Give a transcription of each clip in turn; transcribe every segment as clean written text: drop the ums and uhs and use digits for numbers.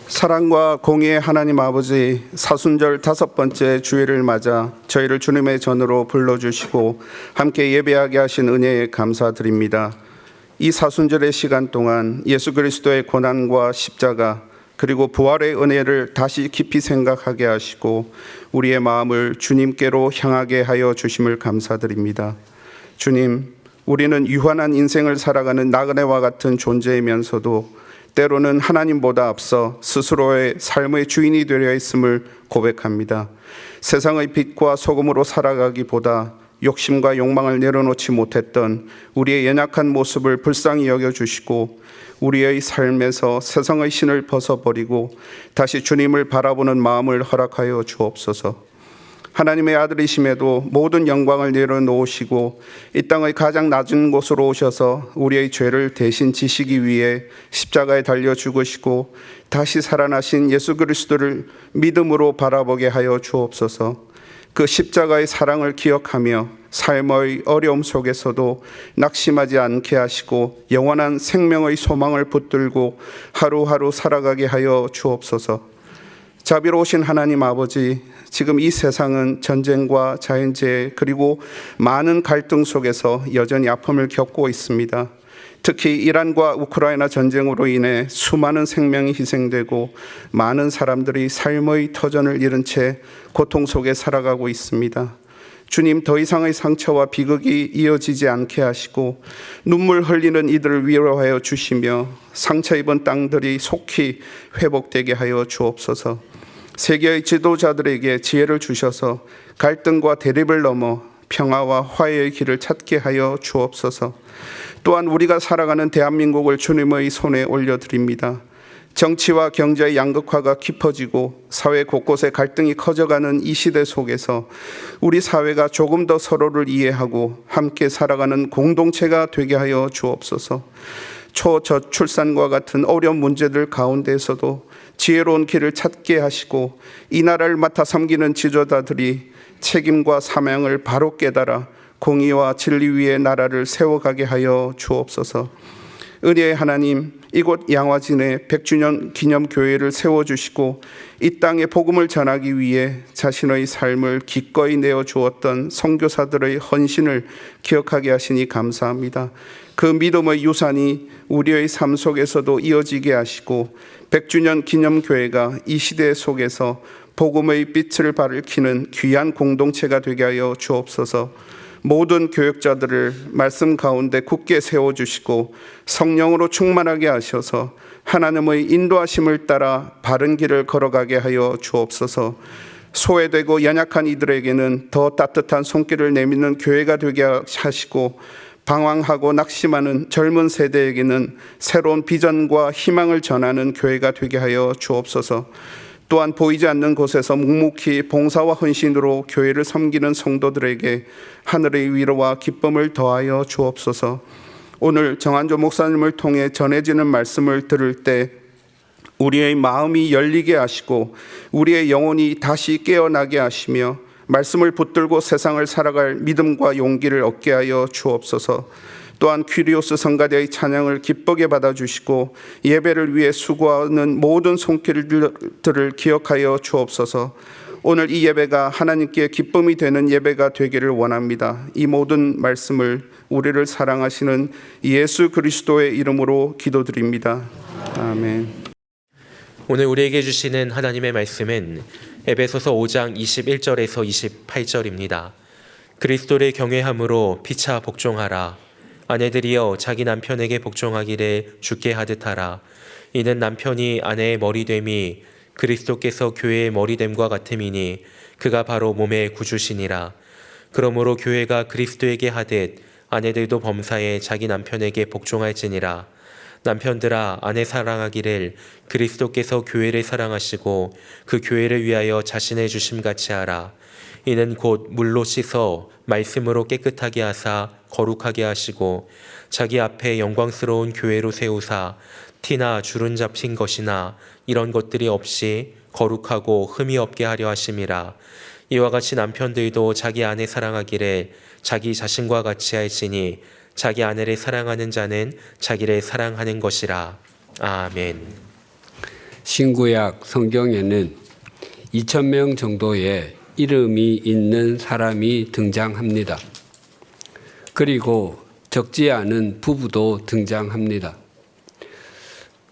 사랑과 공의의 하나님 아버지, 사순절 5번째 주일을 맞아 저희를 주님의 전으로 불러주시고 함께 예배하게 하신 은혜에 감사드립니다. 이 사순절의 시간 동안 예수 그리스도의 고난과 십자가 그리고 부활의 은혜를 다시 깊이 생각하게 하시고 우리의 마음을 주님께로 향하게 하여 주심을 감사드립니다. 주님, 우리는 유한한 인생을 살아가는 나그네와 같은 존재이면서도 때로는 하나님보다 앞서 스스로의 삶의 주인이 되려 있음을 고백합니다. 세상의 빛과 소금으로 살아가기보다 욕심과 욕망을 내려놓지 못했던 우리의 연약한 모습을 불쌍히 여겨주시고 우리의 삶에서 세상의 신을 벗어버리고 다시 주님을 바라보는 마음을 허락하여 주옵소서. 하나님의 아들이심에도 모든 영광을 내려놓으시고 이 땅의 가장 낮은 곳으로 오셔서 우리의 죄를 대신 지시기 위해 십자가에 달려 죽으시고 다시 살아나신 예수 그리스도를 믿음으로 바라보게 하여 주옵소서. 그 십자가의 사랑을 기억하며 삶의 어려움 속에서도 낙심하지 않게 하시고 영원한 생명의 소망을 붙들고 하루하루 살아가게 하여 주옵소서. 자비로우신 하나님 아버지, 지금 이 세상은 전쟁과 자연재해 그리고 많은 갈등 속에서 여전히 아픔을 겪고 있습니다. 특히 이란과 우크라이나 전쟁으로 인해 수많은 생명이 희생되고 많은 사람들이 삶의 터전을 잃은 채 고통 속에 살아가고 있습니다. 주님, 더 이상의 상처와 비극이 이어지지 않게 하시고 눈물 흘리는 이들을 위로하여 주시며 상처 입은 땅들이 속히 회복되게 하여 주옵소서. 세계의 지도자들에게 지혜를 주셔서 갈등과 대립을 넘어 평화와 화해의 길을 찾게 하여 주옵소서. 또한 우리가 살아가는 대한민국을 주님의 손에 올려드립니다. 정치와 경제의 양극화가 깊어지고 사회 곳곳에 갈등이 커져가는 이 시대 속에서 우리 사회가 조금 더 서로를 이해하고 함께 살아가는 공동체가 되게 하여 주옵소서. 초저출산과 같은 어려운 문제들 가운데에서도 지혜로운 길을 찾게 하시고 이 나라를 맡아 섬기는 지도자들이 책임과 사명을 바로 깨달아 공의와 진리 위에 나라를 세워가게 하여 주옵소서. 은혜의 하나님, 이곳 양화진에 100주년 기념교회를 세워주시고 이 땅에 복음을 전하기 위해 자신의 삶을 기꺼이 내어주었던 선교사들의 헌신을 기억하게 하시니 감사합니다. 그 믿음의 유산이 우리의 삶 속에서도 이어지게 하시고 100주년 기념교회가 이 시대 속에서 복음의 빛을 밝히는 귀한 공동체가 되게 하여 주옵소서. 모든 교역자들을 말씀 가운데 굳게 세워주시고 성령으로 충만하게 하셔서 하나님의 인도하심을 따라 바른 길을 걸어가게 하여 주옵소서. 소외되고 연약한 이들에게는 더 따뜻한 손길을 내미는 교회가 되게 하시고 방황하고 낙심하는 젊은 세대에게는 새로운 비전과 희망을 전하는 교회가 되게 하여 주옵소서. 또한 보이지 않는 곳에서 묵묵히 봉사와 헌신으로 교회를 섬기는 성도들에게 하늘의 위로와 기쁨을 더하여 주옵소서. 오늘 정한조 목사님을 통해 전해지는 말씀을 들을 때 우리의 마음이 열리게 하시고 우리의 영혼이 다시 깨어나게 하시며 말씀을 붙들고 세상을 살아갈 믿음과 용기를 얻게 하여 주옵소서. 또한 퀴리오스 성가대의 찬양을 기쁘게 받아주시고 예배를 위해 수고하는 모든 손길들을 기억하여 주옵소서. 오늘 이 예배가 하나님께 기쁨이 되는 예배가 되기를 원합니다. 이 모든 말씀을 우리를 사랑하시는 예수 그리스도의 이름으로 기도드립니다. 아멘. 오늘 우리에게 주시는 하나님의 말씀은 에베소서 5장 21절에서 28절입니다. 그리스도를 경외함으로 피차 복종하라. 아내들이여 자기 남편에게 복종하기를 주께 하듯 하라. 이는 남편이 아내의 머리됨이 그리스도께서 교회의 머리됨과 같음이니 그가 바로 몸의 구주시니라. 그러므로 교회가 그리스도에게 하듯 아내들도 범사에 자기 남편에게 복종할지니라. 남편들아, 아내 사랑하기를 그리스도께서 교회를 사랑하시고 그 교회를 위하여 자신을 주심같이 하라. 이는 곧 물로 씻어 말씀으로 깨끗하게 하사 거룩하게 하시고 자기 앞에 영광스러운 교회로 세우사 티나 주름 잡힌 것이나 이런 것들이 없이 거룩하고 흠이 없게 하려 하심이라. 이와 같이 남편들도 자기 아내 사랑하기를 자기 자신과 같이 할지니 자기 아내를 사랑하는 자는 자기를 사랑하는 것이라. 아멘. 신구약 성경에는 2,000명 정도의 이름이 있는 사람이 등장합니다. 그리고 적지 않은 부부도 등장합니다.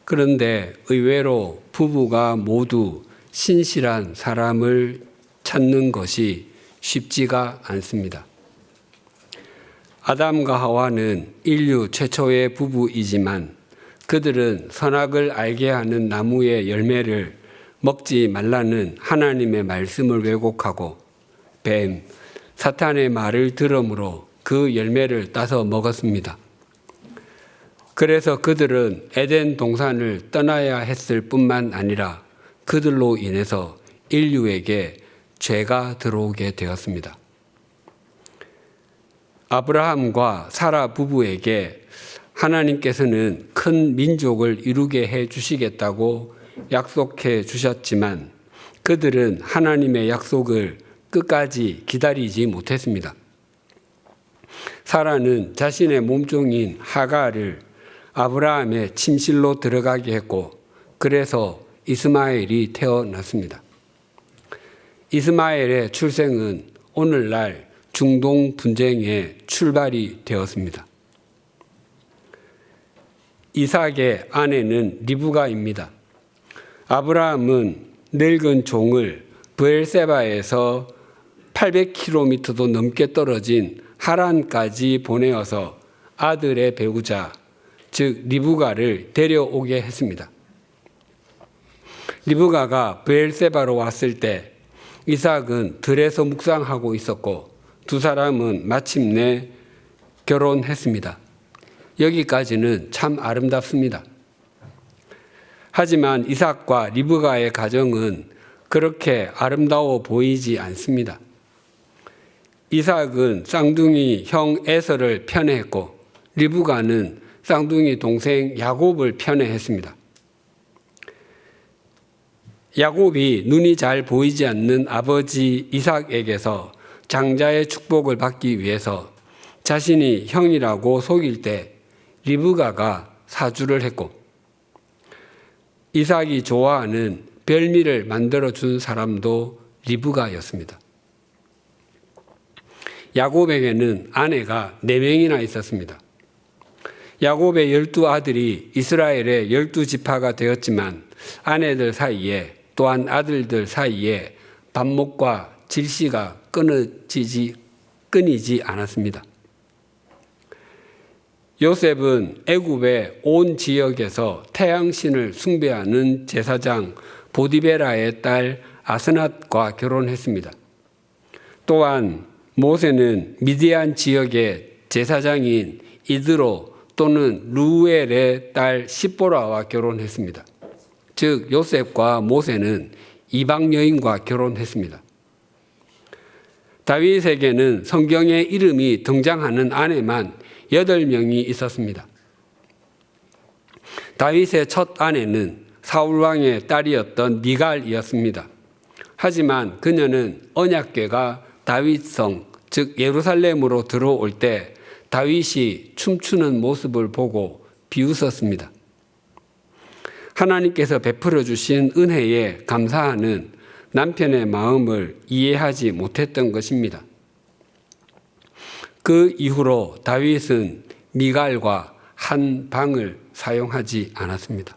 그런데 의외로 부부가 모두 신실한 사람을 찾는 것이 쉽지가 않습니다. 아담과 하와는 인류 최초의 부부이지만 그들은 선악을 알게 하는 나무의 열매를 먹지 말라는 하나님의 말씀을 왜곡하고 뱀, 사탄의 말을 들음으로 그 열매를 따서 먹었습니다. 그래서 그들은 에덴 동산을 떠나야 했을 뿐만 아니라 그들로 인해서 인류에게 죄가 들어오게 되었습니다. 아브라함과 사라 부부에게 하나님께서는 큰 민족을 이루게 해 주시겠다고 약속해 주셨지만 그들은 하나님의 약속을 끝까지 기다리지 못했습니다. 사라는 자신의 몸종인 하갈을 아브라함의 침실로 들어가게 했고 그래서 이스마엘이 태어났습니다. 이스마엘의 출생은 오늘날 중동 분쟁의 출발이 되었습니다. 이삭의 아내는 리브가입니다. 아브라함은 늙은 종을 브엘세바에서 800km도 넘게 떨어진 하란까지 보내어서 아들의 배우자, 즉 리브가를 데려오게 했습니다. 리브가가 브엘세바로 왔을 때 이삭은 들에서 묵상하고 있었고 두 사람은 마침내 결혼했습니다. 여기까지는 참 아름답습니다. 하지만 이삭과 리브가의 가정은 그렇게 아름다워 보이지 않습니다. 이삭은 쌍둥이 형 에서를 편애했고 리브가는 쌍둥이 동생 야곱을 편애했습니다. 야곱이 눈이 잘 보이지 않는 아버지 이삭에게서 장자의 축복을 받기 위해서 자신이 형이라고 속일 때 리브가가 사주를 했고 이삭이 좋아하는 별미를 만들어준 사람도 리브가였습니다. 야곱에게는 아내가 4명이나 있었습니다. 야곱의 12아들이 이스라엘의 12지파가 되었지만 아내들 사이에 또한 아들들 사이에 반목과 질시가 끊이지 않았습니다. 요셉은 애굽의 온 지역에서 태양신을 숭배하는 제사장 보디베라의 딸 아스낫과 결혼했습니다. 또한 모세는 미디안 지역의 제사장인 이드로 또는 루엘의 딸 시보라와 결혼했습니다. 즉 요셉과 모세는 이방 여인과 결혼했습니다. 다윗에게는 성경에 이름이 등장하는 아내만 8명이 있었습니다. 다윗의 첫 아내는 사울왕의 딸이었던 미갈이었습니다. 하지만 그녀는 언약궤가 다윗성, 즉 예루살렘으로 들어올 때 다윗이 춤추는 모습을 보고 비웃었습니다. 하나님께서 베풀어 주신 은혜에 감사하는 남편의 마음을 이해하지 못했던 것입니다. 그 이후로 다윗은 미갈과 한 방을 사용하지 않았습니다.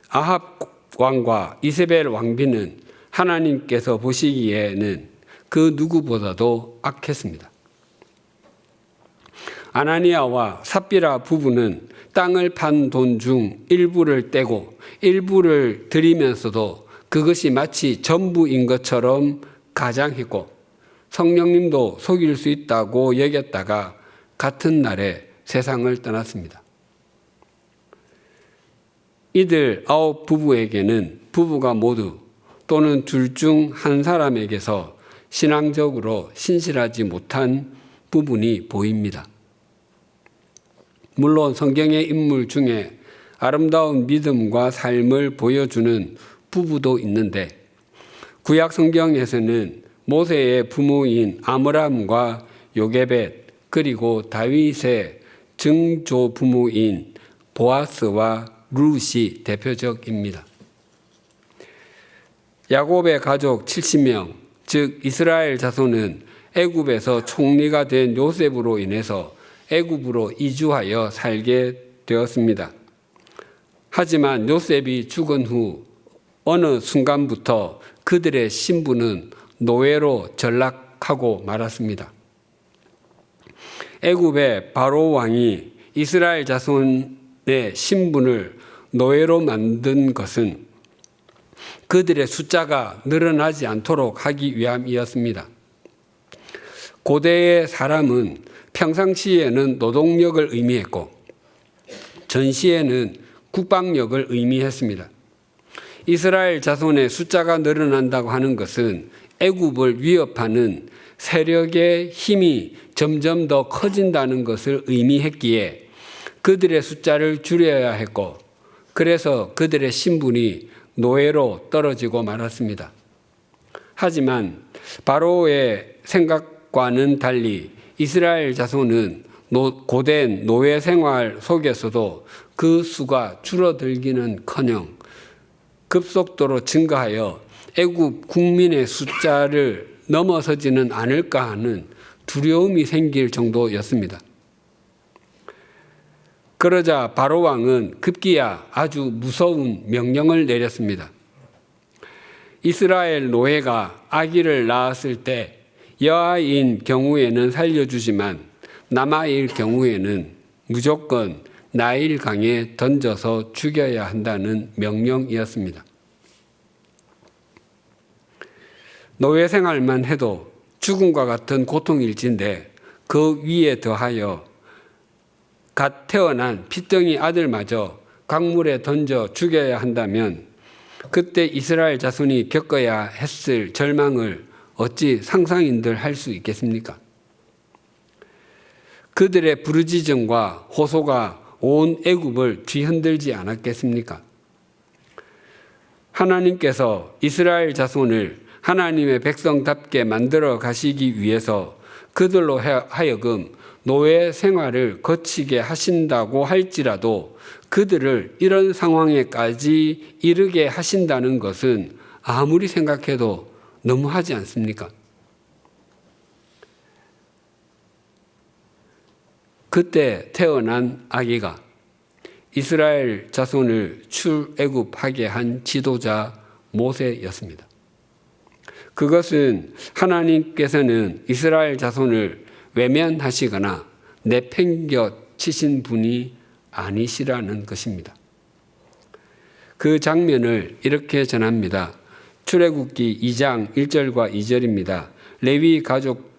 아합 왕과 이세벨 왕비는 하나님께서 보시기에는 그 누구보다도 악했습니다. 아나니아와 삽비라 부부는 땅을 판 돈 중 일부를 떼고 일부를 드리면서도 그것이 마치 전부인 것처럼 가장했고 성령님도 속일 수 있다고 여겼다가 같은 날에 세상을 떠났습니다. 이들 9 부부에게는 부부가 모두 또는 둘 중 한 사람에게서 신앙적으로 신실하지 못한 부분이 보입니다. 물론 성경의 인물 중에 아름다운 믿음과 삶을 보여주는 부부도 있는데 구약 성경에서는 모세의 부모인 아므람과 요게벳 그리고 다윗의 증조 부모인 보아스와 룻이 대표적입니다. 야곱의 가족 70명, 즉 이스라엘 자손은 애굽에서 총리가 된 요셉으로 인해서 애굽으로 이주하여 살게 되었습니다. 하지만 요셉이 죽은 후 어느 순간부터 그들의 신분은 노예로 전락하고 말았습니다. 애굽의 바로 왕이 이스라엘 자손의 신분을 노예로 만든 것은 그들의 숫자가 늘어나지 않도록 하기 위함이었습니다. 고대의 사람은 평상시에는 노동력을 의미했고 전시에는 국방력을 의미했습니다. 이스라엘 자손의 숫자가 늘어난다고 하는 것은 애굽을 위협하는 세력의 힘이 점점 더 커진다는 것을 의미했기에 그들의 숫자를 줄여야 했고 그래서 그들의 신분이 노예로 떨어지고 말았습니다. 하지만 바로의 생각과는 달리 이스라엘 자손은 고된 노예 생활 속에서도 그 수가 줄어들기는커녕 급속도로 증가하여 애굽 국민의 숫자를 넘어서지는 않을까 하는 두려움이 생길 정도였습니다. 그러자 바로 왕은 급기야 아주 무서운 명령을 내렸습니다. 이스라엘 노예가 아기를 낳았을 때 여아인 경우에는 살려주지만 남아일 경우에는 무조건 나일강에 던져서 죽여야 한다는 명령이었습니다. 노예 생활만 해도 죽음과 같은 고통일진데 그 위에 더하여 갓 태어난 핏덩이 아들마저 강물에 던져 죽여야 한다면 그때 이스라엘 자손이 겪어야 했을 절망을 어찌 상상인들 할 수 있겠습니까? 그들의 부르짖음과 호소가 온 애굽을 뒤흔들지 않았겠습니까? 하나님께서 이스라엘 자손을 하나님의 백성답게 만들어 가시기 위해서 그들로 하여금 노예 생활을 거치게 하신다고 할지라도 그들을 이런 상황에까지 이르게 하신다는 것은 아무리 생각해도 너무하지 않습니까? 그때 태어난 아기가 이스라엘 자손을 출애굽하게 한 지도자 모세였습니다. 그것은 하나님께서는 이스라엘 자손을 외면하시거나 내팽겨 치신 분이 아니시라는 것입니다. 그 장면을 이렇게 전합니다. 출애굽기 2장 1절과 2절입니다. 레위 가족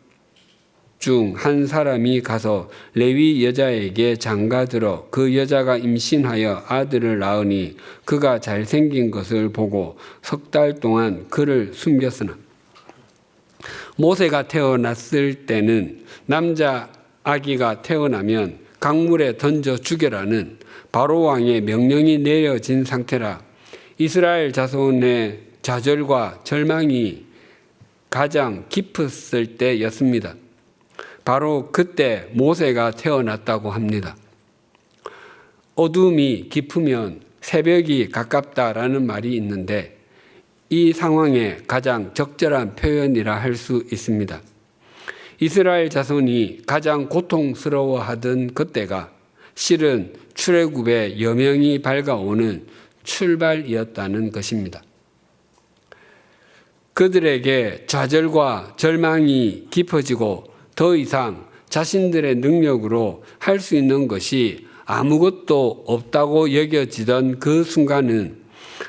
중 한 사람이 가서 레위 여자에게 장가들어 그 여자가 임신하여 아들을 낳으니 그가 잘생긴 것을 보고 3달 동안 그를 숨겼으나 모세가 태어났을 때는 남자 아기가 태어나면 강물에 던져 죽여라는 바로 왕의 명령이 내려진 상태라 이스라엘 자손의 좌절과 절망이 가장 깊었을 때였습니다. 바로 그때 모세가 태어났다고 합니다. 어둠이 깊으면 새벽이 가깝다라는 말이 있는데 이 상황에 가장 적절한 표현이라 할 수 있습니다. 이스라엘 자손이 가장 고통스러워하던 그때가 실은 출애굽의 여명이 밝아오는 출발이었다는 것입니다. 그들에게 좌절과 절망이 깊어지고 더 이상 자신들의 능력으로 할 수 있는 것이 아무것도 없다고 여겨지던 그 순간은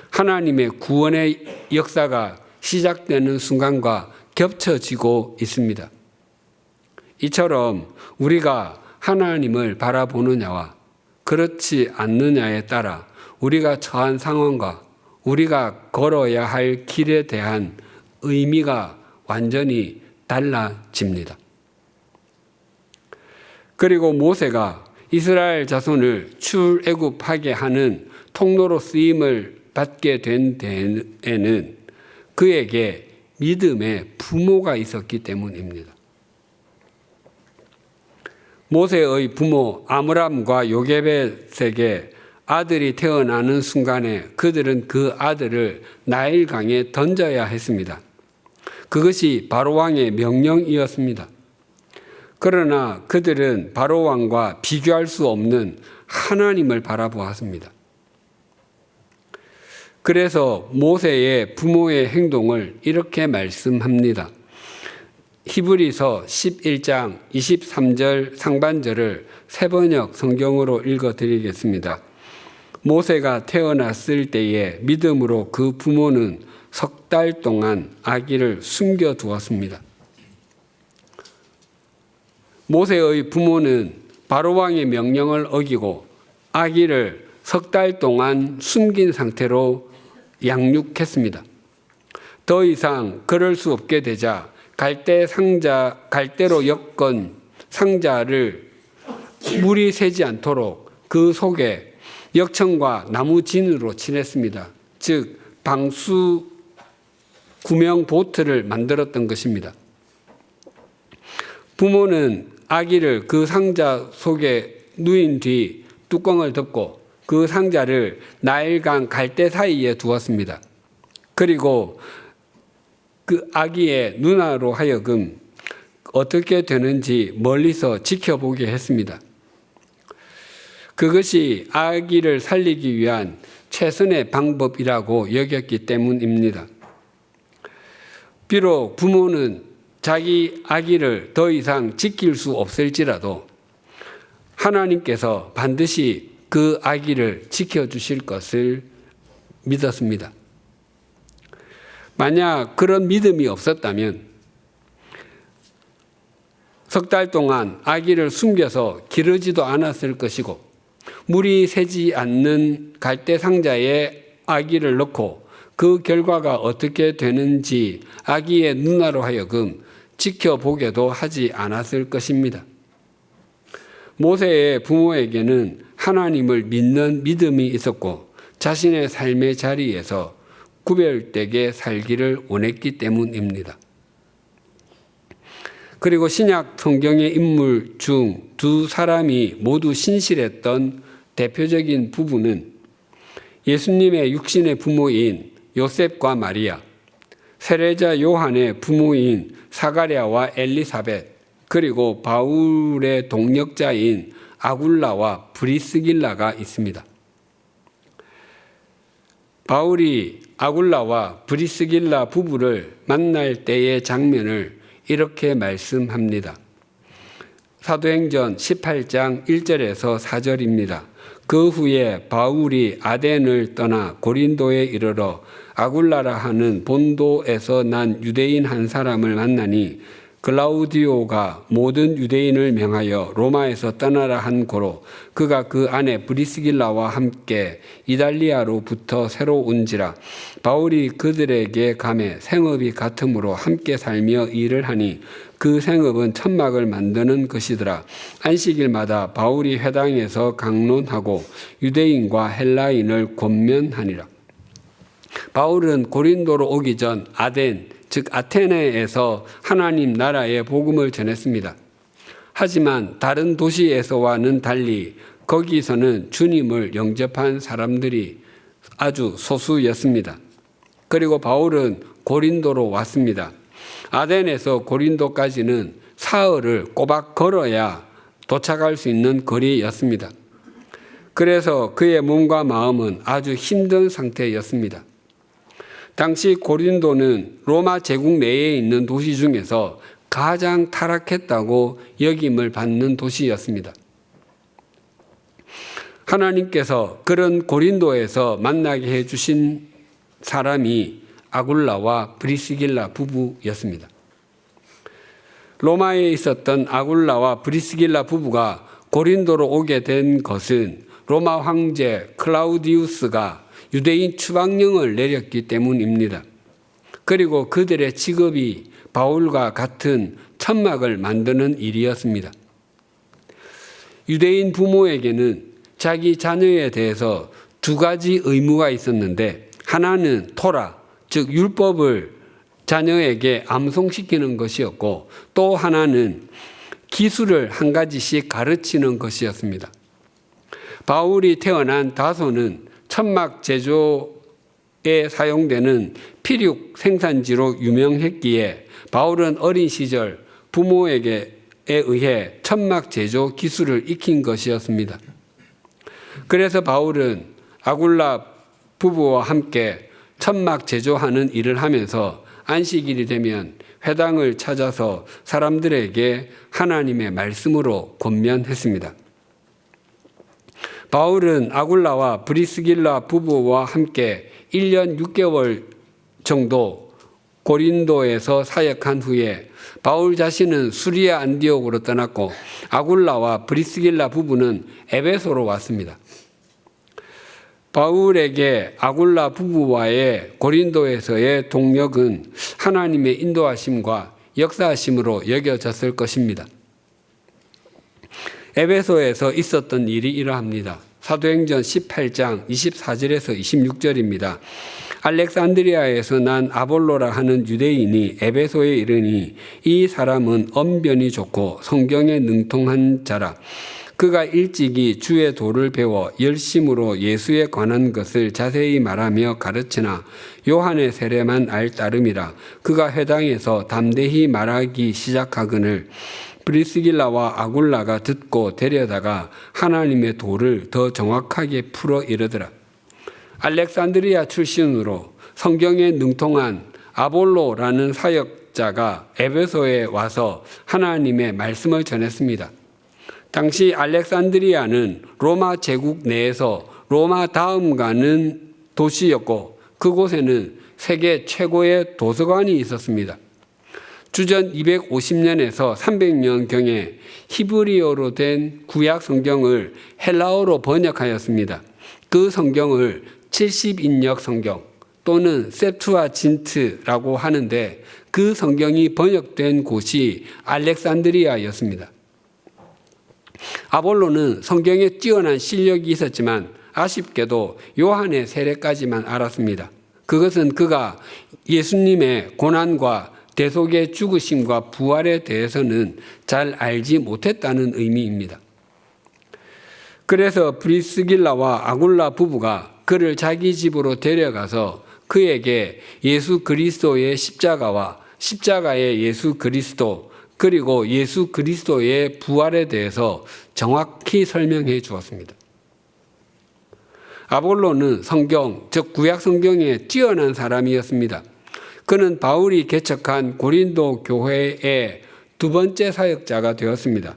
하나님의 구원의 역사가 시작되는 순간과 겹쳐지고 있습니다. 이처럼 우리가 하나님을 바라보느냐와 그렇지 않느냐에 따라 우리가 처한 상황과 우리가 걸어야 할 길에 대한 의미가 완전히 달라집니다. 그리고 모세가 이스라엘 자손을 출애굽하게 하는 통로로 쓰임을 받게 된 데에는 그에게 믿음의 부모가 있었기 때문입니다. 모세의 부모 아므람과 요게벳에게 아들이 태어나는 순간에 그들은 그 아들을 나일강에 던져야 했습니다. 그것이 바로왕의 명령이었습니다. 그러나 그들은 바로왕과 비교할 수 없는 하나님을 바라보았습니다. 그래서 모세의 부모의 행동을 이렇게 말씀합니다. 히브리서 11장 23절 상반절을 새번역 성경으로 읽어드리겠습니다. 모세가 태어났을 때에 믿음으로 그 부모는 석 달 동안 아기를 숨겨두었습니다. 모세의 부모는 바로왕의 명령을 어기고 아기를 석 달 동안 숨긴 상태로 양육했습니다. 더 이상 그럴 수 없게 되자 갈대로 엮은 상자를 물이 새지 않도록 그 속에 역청과 나무 진으로 칠했습니다. 즉 방수 구명 보트를 만들었던 것입니다. 부모는 아기를 그 상자 속에 누인 뒤 뚜껑을 덮고 그 상자를 나일강 갈대 사이에 두었습니다. 그리고 그 아기의 누나로 하여금 어떻게 되는지 멀리서 지켜보게 했습니다. 그것이 아기를 살리기 위한 최선의 방법이라고 여겼기 때문입니다. 비록 부모는 자기 아기를 더 이상 지킬 수 없을지라도 하나님께서 반드시 그 아기를 지켜주실 것을 믿었습니다. 만약 그런 믿음이 없었다면 석 달 동안 아기를 숨겨서 기르지도 않았을 것이고 물이 새지 않는 갈대 상자에 아기를 넣고 그 결과가 어떻게 되는지 아기의 누나로 하여금 지켜보게도 하지 않았을 것입니다. 모세의 부모에게는 하나님을 믿는 믿음이 있었고 자신의 삶의 자리에서 구별되게 살기를 원했기 때문입니다. 그리고 신약 성경의 인물 중 두 사람이 모두 신실했던 대표적인 부부는 예수님의 육신의 부모인 요셉과 마리아, 세례자 요한의 부모인 사가랴와 엘리사벳, 그리고 바울의 동역자인 아굴라와 브리스길라가 있습니다. 바울이 아굴라와 브리스길라 부부를 만날 때의 장면을 이렇게 말씀합니다. 사도행전 18장 1절에서 4절입니다. 그 후에 바울이 아덴을 떠나 고린도에 이르러 아굴라라 하는 본도에서 난 유대인 한 사람을 만나니 글라우디오가 모든 유대인을 명하여 로마에서 떠나라 한 고로 그가 그 아내 브리스길라와 함께 이달리아로부터 새로 온지라. 바울이 그들에게 가매 생업이 같으므로 함께 살며 일을 하니 그 생업은 천막을 만드는 것이더라. 안식일마다 바울이 회당에서 강론하고 유대인과 헬라인을 권면하니라. 바울은 고린도로 오기 전 아덴, 즉 아테네에서 하나님 나라의 복음을 전했습니다. 하지만 다른 도시에서와는 달리 거기서는 주님을 영접한 사람들이 아주 소수였습니다. 그리고 바울은 고린도로 왔습니다. 아덴에서 고린도까지는 사흘을 꼬박 걸어야 도착할 수 있는 거리였습니다. 그래서 그의 몸과 마음은 아주 힘든 상태였습니다. 당시 고린도는 로마 제국 내에 있는 도시 중에서 가장 타락했다고 여김을 받는 도시였습니다. 하나님께서 그런 고린도에서 만나게 해주신 사람이 아굴라와 브리스길라 부부였습니다. 로마에 있었던 아굴라와 브리스길라 부부가 고린도로 오게 된 것은 로마 황제 클라우디우스가 유대인 추방령을 내렸기 때문입니다. 그리고 그들의 직업이 바울과 같은 천막을 만드는 일이었습니다. 유대인 부모에게는 자기 자녀에 대해서 두 가지 의무가 있었는데 하나는 토라, 즉 율법을 자녀에게 암송시키는 것이었고 또 하나는 기술을 한 가지씩 가르치는 것이었습니다. 바울이 태어난 다소는 천막 제조에 사용되는 피륙 생산지로 유명했기에 바울은 어린 시절 부모에게 의해 천막 제조 기술을 익힌 것이었습니다. 그래서 바울은 아굴라 부부와 함께 천막 제조하는 일을 하면서 안식일이 되면 회당을 찾아서 사람들에게 하나님의 말씀으로 권면했습니다. 바울은 아굴라와 브리스길라 부부와 함께 1년 6개월 정도 고린도에서 사역한 후에 바울 자신은 수리아 안디옥으로 떠났고 아굴라와 브리스길라 부부는 에베소로 왔습니다. 바울에게 아굴라 부부와의 고린도에서의 동역은 하나님의 인도하심과 역사하심으로 여겨졌을 것입니다. 에베소에서 있었던 일이 이러합니다. 사도행전 18장 24절에서 26절입니다. 알렉산드리아에서 난 아볼로라 하는 유대인이 에베소에 이르니 이 사람은 언변이 좋고 성경에 능통한 자라. 그가 일찍이 주의 도를 배워 열심으로 예수에 관한 것을 자세히 말하며 가르치나 요한의 세례만 알 따름이라. 그가 회당에서 담대히 말하기 시작하거늘 브리스길라와 아굴라가 듣고 데려다가 하나님의 도를 더 정확하게 풀어 이르더라. 알렉산드리아 출신으로 성경에 능통한 아볼로라는 사역자가 에베소에 와서 하나님의 말씀을 전했습니다. 당시 알렉산드리아는 로마 제국 내에서 로마 다음 가는 도시였고 그곳에는 세계 최고의 도서관이 있었습니다. 주전 250년에서 300년경에 히브리어로 된 구약 성경을 헬라어로 번역하였습니다. 그 성경을 70인역 성경 또는 셉투아진트라고 하는데 그 성경이 번역된 곳이 알렉산드리아였습니다. 아볼로는 성경에 뛰어난 실력이 있었지만 아쉽게도 요한의 세례까지만 알았습니다. 그것은 그가 예수님의 고난과 대속의 죽으심과 부활에 대해서는 잘 알지 못했다는 의미입니다. 그래서 브리스길라와 아굴라 부부가 그를 자기 집으로 데려가서 그에게 예수 그리스도의 십자가와 십자가의 예수 그리스도 그리고 예수 그리스도의 부활에 대해서 정확히 설명해 주었습니다. 아볼로는 성경, 즉 구약 성경에 뛰어난 사람이었습니다. 그는 바울이 개척한 고린도 교회의 두 번째 사역자가 되었습니다.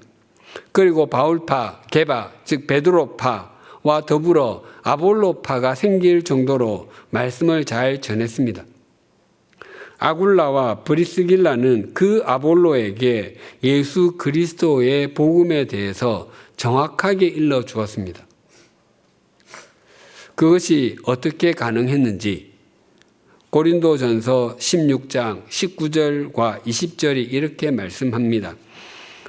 그리고 바울파, 게바, 즉 베드로파와 더불어 아볼로파가 생길 정도로 말씀을 잘 전했습니다. 아굴라와 브리스길라는 그 아볼로에게 예수 그리스도의 복음에 대해서 정확하게 일러 주었습니다. 그것이 어떻게 가능했는지 고린도전서 16장 19절과 20절이 이렇게 말씀합니다.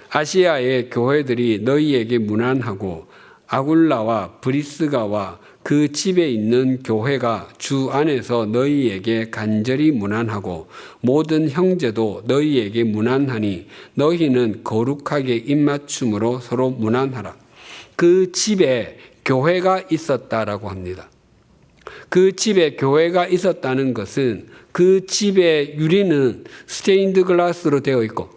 아시아의 교회들이 너희에게 문안하고 아굴라와 브리스가와 그 집에 있는 교회가 주 안에서 너희에게 간절히 문안하고 모든 형제도 너희에게 문안하니 너희는 거룩하게 입맞춤으로 서로 문안하라. 그 집에 교회가 있었다라고 합니다. 그 집에 교회가 있었다는 것은 그 집의 유리는 스테인드 글라스로 되어 있고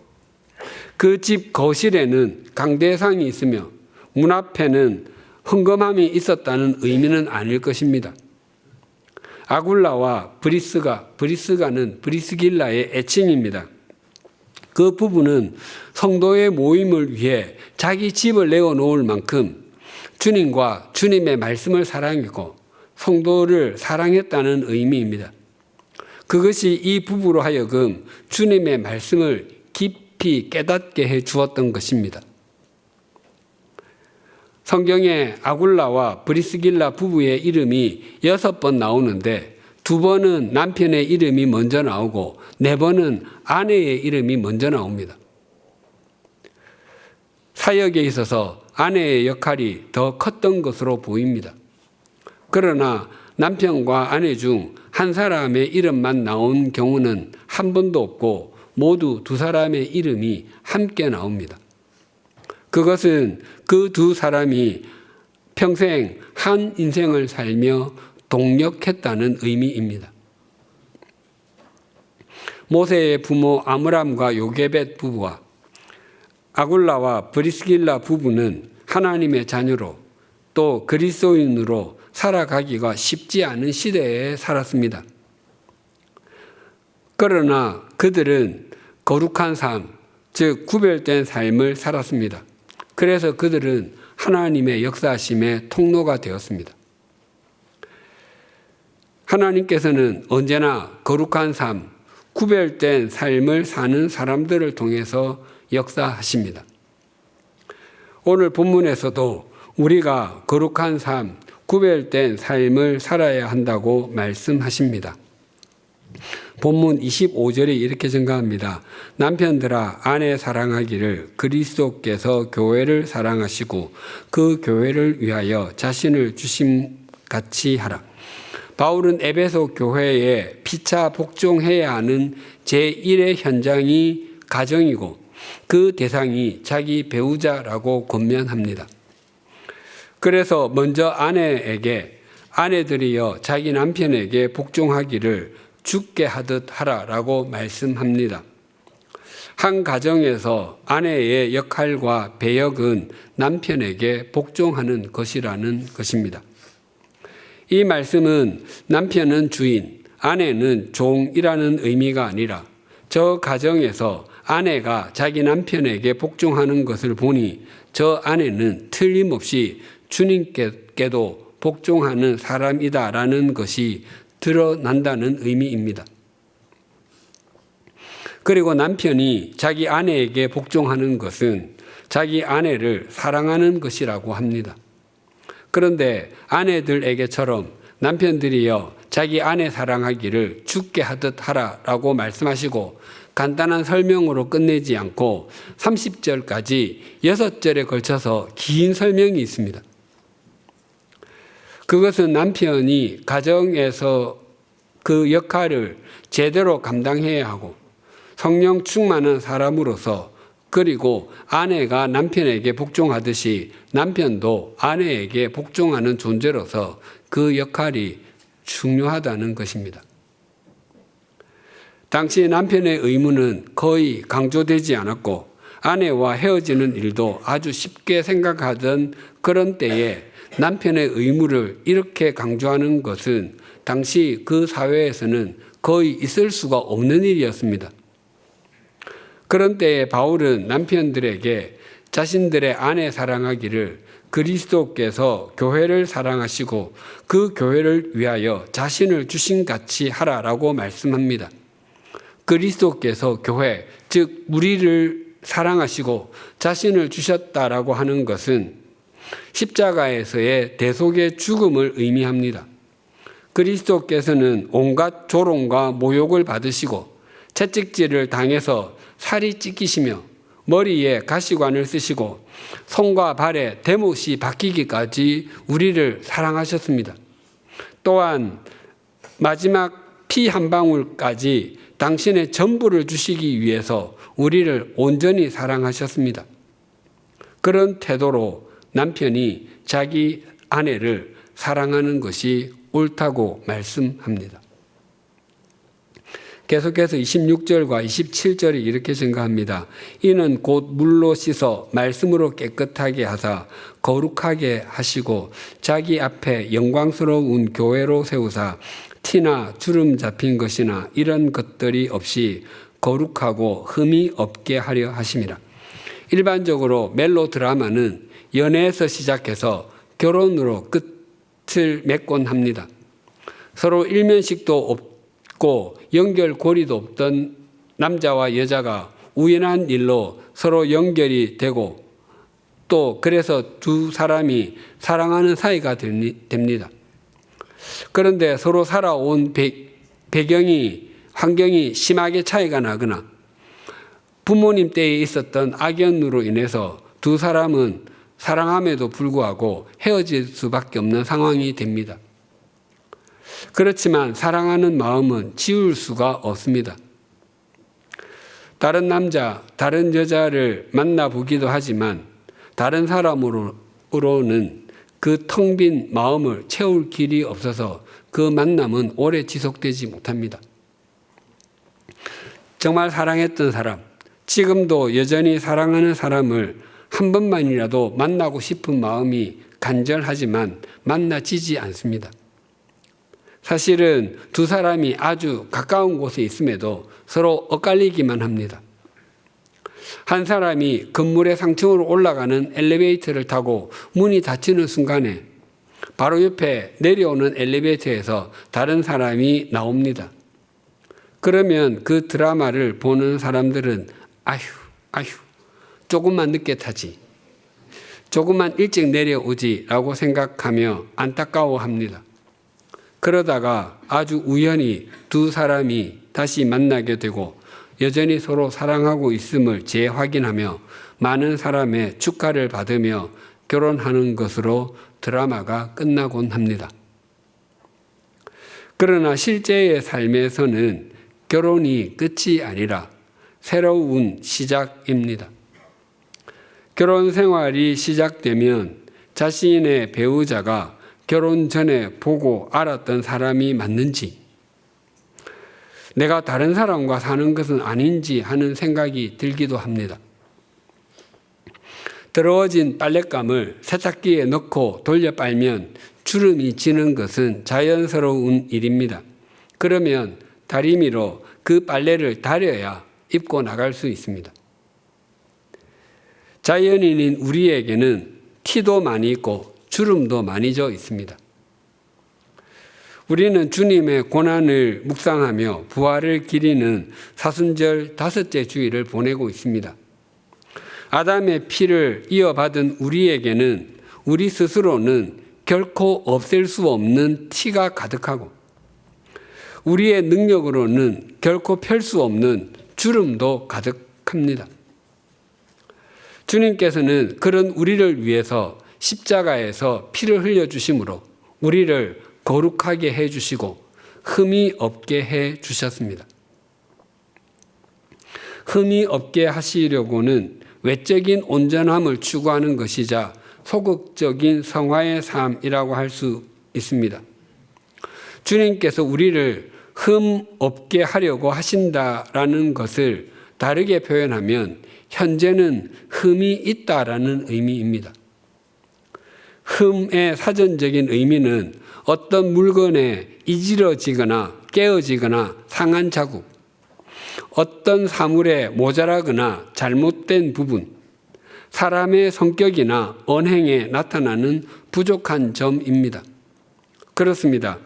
그 집 거실에는 강대상이 있으며 문 앞에는 헌금함이 있었다는 의미는 아닐 것입니다. 아굴라와 브리스가는 브리스길라의 애칭입니다. 그 부부는 성도의 모임을 위해 자기 집을 내어놓을 만큼 주님과 주님의 말씀을 사랑했고 성도를 사랑했다는 의미입니다. 그것이 이 부부로 하여금 주님의 말씀을 깊이 깨닫게 해 주었던 것입니다. 성경에 아굴라와 브리스길라 부부의 이름이 6번 나오는데 2번은 남편의 이름이 먼저 나오고 4번은 아내의 이름이 먼저 나옵니다. 사역에 있어서 아내의 역할이 더 컸던 것으로 보입니다. 그러나 남편과 아내 중 한 사람의 이름만 나온 경우는 한 번도 없고 모두 2사람의 이름이 함께 나옵니다. 그것은 그 2사람이 평생 한 인생을 살며 동력했다는 의미입니다. 모세의 부모 아므람과 요게벳 부부와 아굴라와 브리스길라 부부는 하나님의 자녀로 또 그리스도인으로 살아가기가 쉽지 않은 시대에 살았습니다. 그러나 그들은 거룩한 삶, 즉 구별된 삶을 살았습니다. 그래서 그들은 하나님의 역사하심의 통로가 되었습니다. 하나님께서는 언제나 거룩한 삶, 구별된 삶을 사는 사람들을 통해서 역사하십니다. 오늘 본문에서도 우리가 거룩한 삶, 구별된 삶을 살아야 한다고 말씀하십니다. 본문 25절에 이렇게 증가합니다. 남편들아 아내 사랑하기를 그리스도께서 교회를 사랑하시고 그 교회를 위하여 자신을 주심같이 하라. 바울은 에베소 교회에 피차 복종해야 하는 제1의 현장이 가정이고 그 대상이 자기 배우자라고 권면합니다. 그래서 먼저 아내들이여 자기 남편에게 복종하기를 죽게 하듯 하라라고 말씀합니다. 한 가정에서 아내의 역할과 배역은 남편에게 복종하는 것이라는 것입니다. 이 말씀은 남편은 주인, 아내는 종이라는 의미가 아니라 저 가정에서 아내가 자기 남편에게 복종하는 것을 보니 저 아내는 틀림없이 주님께도 복종하는 사람이다라는 것이 드러난다는 의미입니다. 그리고 남편이 자기 아내에게 복종하는 것은 자기 아내를 사랑하는 것이라고 합니다. 그런데 아내들에게처럼 남편들이여 자기 아내 사랑하기를 죽게 하듯 하라라고 말씀하시고 간단한 설명으로 끝내지 않고 30절까지 6절에 걸쳐서 긴 설명이 있습니다. 그것은 남편이 가정에서 그 역할을 제대로 감당해야 하고 성령 충만한 사람으로서 그리고 아내가 남편에게 복종하듯이 남편도 아내에게 복종하는 존재로서 그 역할이 중요하다는 것입니다. 당시 남편의 의무는 거의 강조되지 않았고 아내와 헤어지는 일도 아주 쉽게 생각하던 그런 때에 남편의 의무를 이렇게 강조하는 것은 당시 그 사회에서는 거의 있을 수가 없는 일이었습니다. 그런 때에 바울은 남편들에게 자신들의 아내 사랑하기를 그리스도께서 교회를 사랑하시고 그 교회를 위하여 자신을 주신같이 하라라고 말씀합니다. 그리스도께서 교회, 즉 우리를 사랑하시고 자신을 주셨다라고 하는 것은 십자가에서의 대속의 죽음을 의미합니다. 그리스도께서는 온갖 조롱과 모욕을 받으시고 채찍질을 당해서 살이 찢기시며 머리에 가시관을 쓰시고 손과 발에 대못이 박히기까지 우리를 사랑하셨습니다. 또한 마지막 피 한 방울까지 당신의 전부를 주시기 위해서 우리를 온전히 사랑하셨습니다. 그런 태도로 남편이 자기 아내를 사랑하는 것이 옳다고 말씀합니다. 계속해서 26절과 27절이 이렇게 증가합니다. 이는 곧 물로 씻어 말씀으로 깨끗하게 하사 거룩하게 하시고 자기 앞에 영광스러운 교회로 세우사 티나 주름 잡힌 것이나 이런 것들이 없이 거룩하고 흠이 없게 하려 하심이라. 일반적으로 멜로 드라마는 연애에서 시작해서 결혼으로 끝을 맺곤 합니다. 서로 일면식도 없고 연결고리도 없던 남자와 여자가 우연한 일로 서로 연결이 되고 또 그래서 두 사람이 사랑하는 사이가 됩니다. 그런데 서로 살아온 환경이 심하게 차이가 나거나 부모님 때에 있었던 악연으로 인해서 두 사람은 사랑함에도 불구하고 헤어질 수밖에 없는 상황이 됩니다. 그렇지만 사랑하는 마음은 지울 수가 없습니다. 다른 남자, 다른 여자를 만나보기도 하지만 다른 사람으로는 그 텅 빈 마음을 채울 길이 없어서 그 만남은 오래 지속되지 못합니다. 정말 사랑했던 사람, 지금도 여전히 사랑하는 사람을 한 번만이라도 만나고 싶은 마음이 간절하지만 만나지지 않습니다. 사실은 두 사람이 아주 가까운 곳에 있음에도 서로 엇갈리기만 합니다. 한 사람이 건물의 상층으로 올라가는 엘리베이터를 타고 문이 닫히는 순간에 바로 옆에 내려오는 엘리베이터에서 다른 사람이 나옵니다. 그러면 그 드라마를 보는 사람들은 아휴, 조금만 늦게 타지, 조금만 일찍 내려오지 라고 생각하며 안타까워합니다. 그러다가 아주 우연히 두 사람이 다시 만나게 되고 여전히 서로 사랑하고 있음을 재확인하며 많은 사람의 축하를 받으며 결혼하는 것으로 드라마가 끝나곤 합니다. 그러나 실제의 삶에서는 결혼이 끝이 아니라 새로운 시작입니다. 결혼 생활이 시작되면 자신의 배우자가 결혼 전에 보고 알았던 사람이 맞는지, 내가 다른 사람과 사는 것은 아닌지 하는 생각이 들기도 합니다. 더러워진 빨랫감을 세탁기에 넣고 돌려 빨면 주름이 지는 것은 자연스러운 일입니다. 그러면 다리미로 그 빨래를 다려야 입고 나갈 수 있습니다. 자연인인 우리에게는 티도 많이 있고 주름도 많이 져 있습니다. 우리는 주님의 고난을 묵상하며 부활을 기리는 사순절 5째 주일을 보내고 있습니다. 아담의 피를 이어받은 우리에게는 우리 스스로는 결코 없앨 수 없는 티가 가득하고 우리의 능력으로는 결코 펼 수 없는 주름도 가득합니다. 주님께서는 그런 우리를 위해서 십자가에서 피를 흘려주심으로 우리를 거룩하게 해주시고 흠이 없게 해주셨습니다. 흠이 없게 하시려고는 외적인 온전함을 추구하는 것이자 소극적인 성화의 삶이라고 할 수 있습니다. 주님께서 우리를 흠 없게 하려고 하신다라는 것을 다르게 표현하면 현재는 흠이 있다라는 의미입니다. 흠의 사전적인 의미는 어떤 물건에 이지러지거나 깨어지거나 상한 자국, 어떤 사물에 모자라거나 잘못된 부분, 사람의 성격이나 언행에 나타나는 부족한 점입니다. 그렇습니다.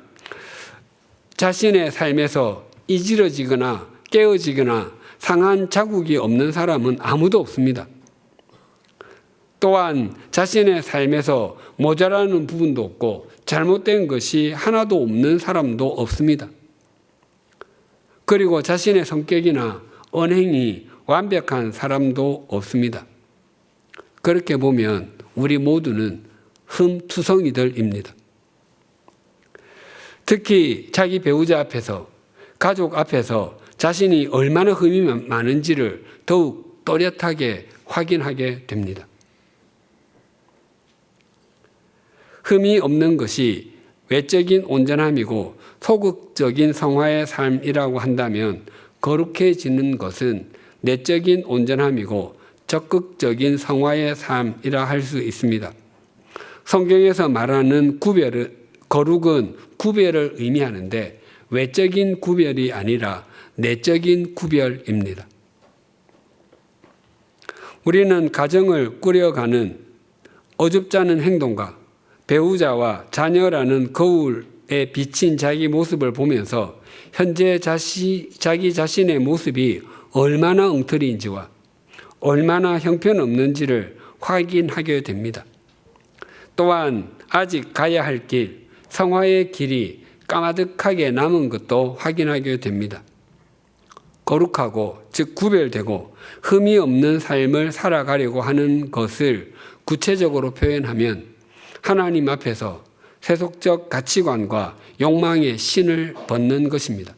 자신의 삶에서 이지러지거나 깨어지거나 상한 자국이 없는 사람은 아무도 없습니다. 또한 자신의 삶에서 모자라는 부분도 없고 잘못된 것이 하나도 없는 사람도 없습니다. 그리고 자신의 성격이나 언행이 완벽한 사람도 없습니다. 그렇게 보면 우리 모두는 흠투성이들입니다. 특히 자기 배우자 앞에서, 가족 앞에서 자신이 얼마나 흠이 많은지를 더욱 또렷하게 확인하게 됩니다. 흠이 없는 것이 외적인 온전함이고 소극적인 성화의 삶이라고 한다면 거룩해지는 것은 내적인 온전함이고 적극적인 성화의 삶이라 할 수 있습니다. 성경에서 말하는 거룩은 구별을 의미하는데 외적인 구별이 아니라 내적인 구별입니다. 우리는 가정을 꾸려가는 어줍지 않은 행동과 배우자와 자녀라는 거울에 비친 자기 모습을 보면서 현재 자기 자신의 모습이 얼마나 엉터리인지와 얼마나 형편없는지를 확인하게 됩니다. 또한 아직 가야 할 길, 성화의 길이 까마득하게 남은 것도 확인하게 됩니다. 거룩하고 즉 구별되고 흠이 없는 삶을 살아가려고 하는 것을 구체적으로 표현하면 하나님 앞에서 세속적 가치관과 욕망의 신을 벗는 것입니다.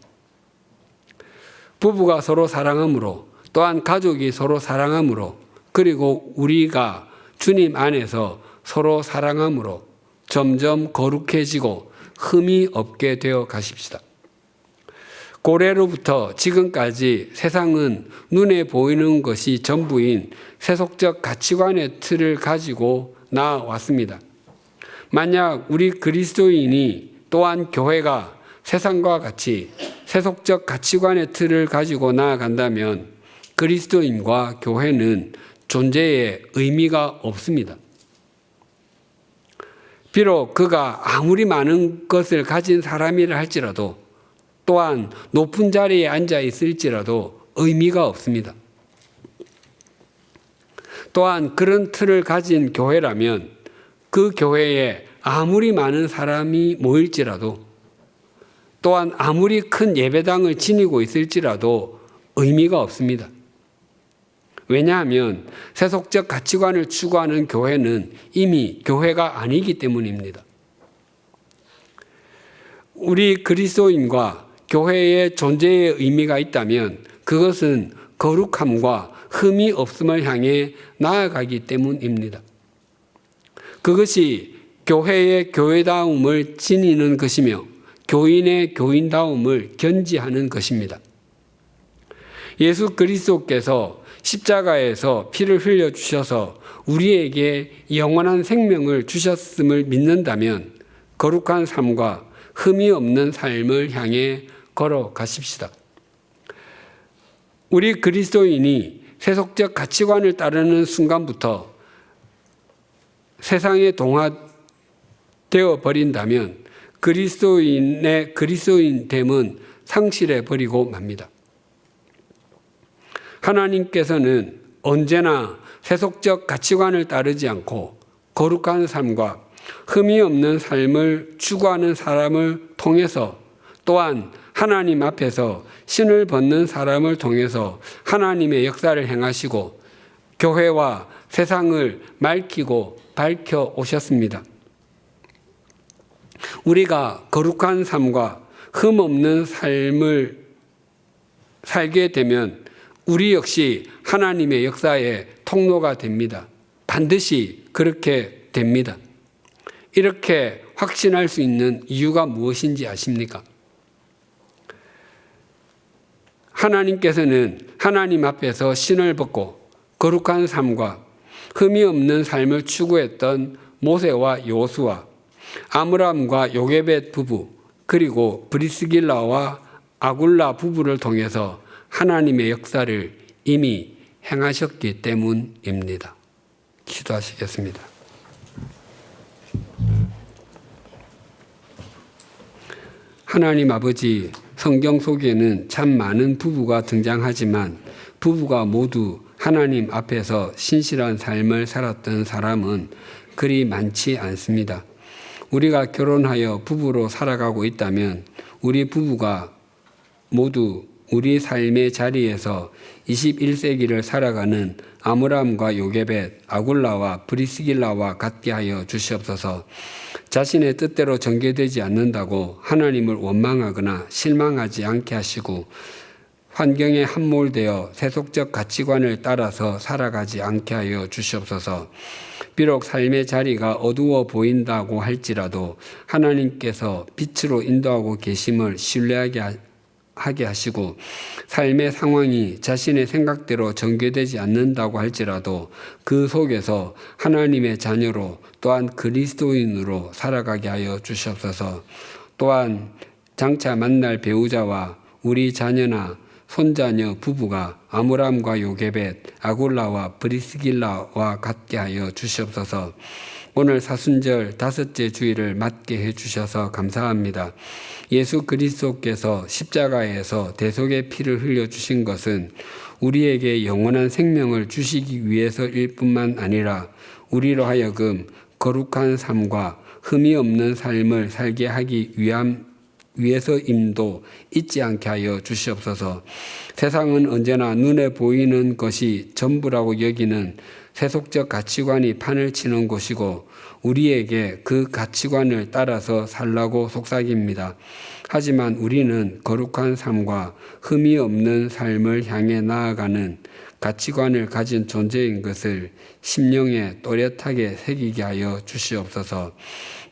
부부가 서로 사랑함으로 또한 가족이 서로 사랑함으로 그리고 우리가 주님 안에서 서로 사랑함으로 점점 거룩해지고 흠이 없게 되어 가십시다. 고래로부터 지금까지 세상은 눈에 보이는 것이 전부인 세속적 가치관의 틀을 가지고 나왔습니다. 만약 우리 그리스도인이 또한 교회가 세상과 같이 세속적 가치관의 틀을 가지고 나아간다면 그리스도인과 교회는 존재에 의미가 없습니다. 비록 그가 아무리 많은 것을 가진 사람이라 할지라도 또한 높은 자리에 앉아 있을지라도 의미가 없습니다. 또한 그런 틀을 가진 교회라면 그 교회에 아무리 많은 사람이 모일지라도 또한 아무리 큰 예배당을 지니고 있을지라도 의미가 없습니다. 왜냐하면 세속적 가치관을 추구하는 교회는 이미 교회가 아니기 때문입니다. 우리 그리스도인과 교회의 존재의 의미가 있다면 그것은 거룩함과 흠이 없음을 향해 나아가기 때문입니다. 그것이 교회의 교회다움을 지니는 것이며 교인의 교인다움을 견지하는 것입니다. 예수 그리스도께서 십자가에서 피를 흘려주셔서 우리에게 영원한 생명을 주셨음을 믿는다면 거룩한 삶과 흠이 없는 삶을 향해 걸어가십시다. 우리 그리스도인이 세속적 가치관을 따르는 순간부터 세상에 동화되어 버린다면 그리스도인의 그리스도인됨은 상실해 버리고 맙니다. 하나님께서는 언제나 세속적 가치관을 따르지 않고 거룩한 삶과 흠이 없는 삶을 추구하는 사람을 통해서 또한 하나님 앞에서 신을 벗는 사람을 통해서 하나님의 역사를 행하시고 교회와 세상을 맑히고 밝혀 오셨습니다. 우리가 거룩한 삶과 흠 없는 삶을 살게 되면 우리 역시 하나님의 역사의 통로가 됩니다. 반드시 그렇게 됩니다. 이렇게 확신할 수 있는 이유가 무엇인지 아십니까? 하나님께서는 하나님 앞에서 신을 벗고 거룩한 삶과 흠이 없는 삶을 추구했던 모세와 여호수아, 아므람과 요게벳 부부, 그리고 브리스길라와 아굴라 부부를 통해서 하나님의 역사를 이미 행하셨기 때문입니다. 기도하시겠습니다. 하나님 아버지, 성경 속에는 참 많은 부부가 등장하지만 부부가 모두 하나님 앞에서 신실한 삶을 살았던 사람은 그리 많지 않습니다. 우리가 결혼하여 부부로 살아가고 있다면 우리 부부가 모두 우리 삶의 자리에서 21세기를 살아가는 아므람과 요게벳, 아굴라와 브리스길라와 같게 하여 주시옵소서. 자신의 뜻대로 전개되지 않는다고 하나님을 원망하거나 실망하지 않게 하시고 환경에 함몰되어 세속적 가치관을 따라서 살아가지 않게 하여 주시옵소서. 비록 삶의 자리가 어두워 보인다고 할지라도 하나님께서 빛으로 인도하고 계심을 신뢰하게 하시고 삶의 상황이 자신의 생각대로 전개되지 않는다고 할지라도 그 속에서 하나님의 자녀로 또한 그리스도인으로 살아가게 하여 주시옵소서. 또한 장차 만날 배우자와 우리 자녀나 손자녀 부부가 아므람과 요게벳, 아굴라와 브리스길라와 같게 하여 주시옵소서. 오늘 사순절 5째 주일을 맞게 해주셔서 감사합니다. 예수 그리스도께서 십자가에서 대속의 피를 흘려주신 것은 우리에게 영원한 생명을 주시기 위해서일 뿐만 아니라 우리로 하여금 거룩한 삶과 흠이 없는 삶을 살게 하기 위해서임도 잊지 않게 하여 주시옵소서. 세상은 언제나 눈에 보이는 것이 전부라고 여기는 세속적 가치관이 판을 치는 곳이고 우리에게 그 가치관을 따라서 살라고 속삭입니다. 하지만 우리는 거룩한 삶과 흠이 없는 삶을 향해 나아가는 가치관을 가진 존재인 것을 심령에 또렷하게 새기게 하여 주시옵소서.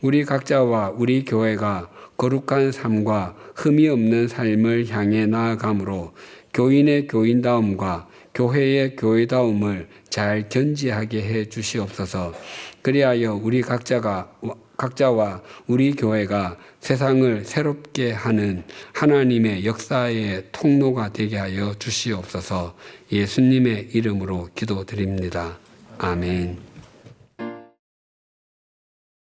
우리 각자와 우리 교회가 거룩한 삶과 흠이 없는 삶을 향해 나아가므로 교인의 교인다움과 교회의 교회다움을 잘 견지하게 해 주시옵소서. 그리하여 우리 각자와 우리 교회가 세상을 새롭게 하는 하나님의 역사의 통로가 되게 하여 주시옵소서. 예수님의 이름으로 기도드립니다. 아멘.